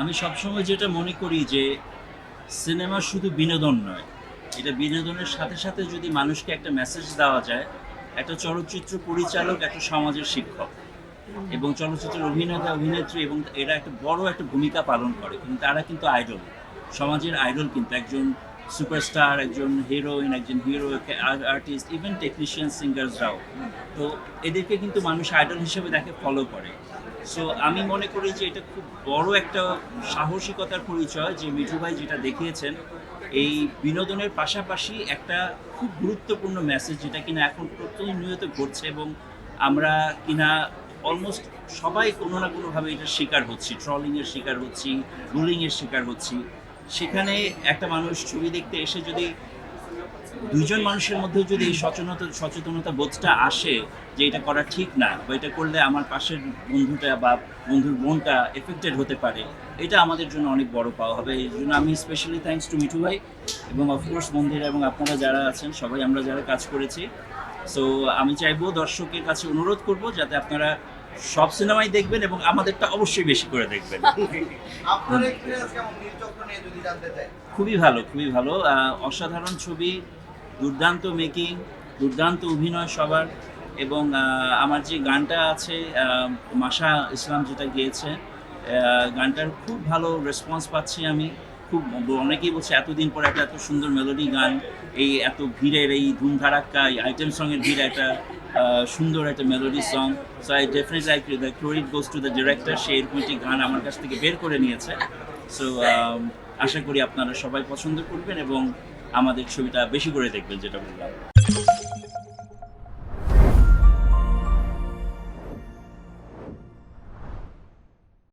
আমি সবসময় যেটা মনে করি যে সিনেমা শুধু বিনোদন নয়, এটা বিনোদনের সাথে সাথে যদি মানুষকে একটা মেসেজ দেওয়া যায়, একটা চলচ্চিত্র পরিচালক একটা সমাজের শিক্ষক এবং চলচ্চিত্রের অভিনেতা অভিনেত্রী এবং এরা একটা বড় একটা ভূমিকা পালন করে, কিন্তু তারা কিন্তু আইডল, সমাজের আইডল, কিন্তু একজন সুপারস্টার, একজন হিরোইন, একজন হিরো, আর্টিস্ট, ইভেন টেকনিশিয়ান, সিঙ্গার্সরাও। তো এদেরকে কিন্তু মানুষ আইডল হিসেবে দেখে, ফলো করে। সো আমি মনে করি যে এটা খুব বড় একটা সাহসিকতার পরিচয় যে মিঠু ভাই যেটা দেখিয়েছেন, এই বিনোদনের পাশাপাশি একটা খুব গুরুত্বপূর্ণ মেসেজ যেটা কিনা এখন প্রতিনিয়ত ঘটছে এবং আমরা কিনা অলমোস্ট সবাই কোনো না কোনোভাবে এটার শিকার হচ্ছি, ট্রলিংয়ের শিকার হচ্ছি, বুলিংয়ের শিকার হচ্ছি। সেখানে একটা মানুষ ছবি দেখতে এসে যদি দুইজন মানুষের মধ্যেও যদি এই সচেতনতা বোধটা আসে যে এটা করা ঠিক না, বা এটা করলে আমার পাশের বন্ধুটা বা বন্ধুর বোনটা এফেক্টেড হতে পারে, এটা আমাদের জন্য অনেক বড় পাওয়া হবে। এই জন্য আমি স্পেশালি থ্যাঙ্কস টু মিঠু ভাই এবং অফকোর্স মন্দির এবং আপনারা যারা আছেন সবাই, আমরা যারা কাজ করেছি। সো আমি চাইবো, দর্শকের কাছে অনুরোধ করব যাতে আপনারা সব সিনেমাই দেখবেন এবং আমাদেরটা অবশ্যই বেশি করে দেখবেন। আপনার এক্সপেরিয়েন্স কেমন নীলচক্র নিয়ে যদি জানতে চাই? খুবই ভালো, খুবই ভালো। অসাধারণ ছবি, দুর্দান্ত মেকিং, দুর্দান্ত অভিনয় সবার। এবং আমার যে গানটা আছে, মাশা ইসলাম যেটা গেয়েছে, গানটার খুব ভালো রেসপন্স পাচ্ছি আমি। খুব অনেকেই বলছে এতদিন পর একটা এত সুন্দর মেলোডি গান, এই এত ভিড়ের, এই ধুমধারাক্কা, এই আইটেম সঙের ভিড়ে একটা সুন্দর একটা melody song. So I definitely like the credit goes to the director, সে এরকম একটি গান আমার কাছ থেকে বের করে নিয়েছে। সো আশা করি আপনারা সবাই পছন্দ করবেন এবং আমাদের ছবিটা বেশি করে দেখবেন, যেটা বললাম।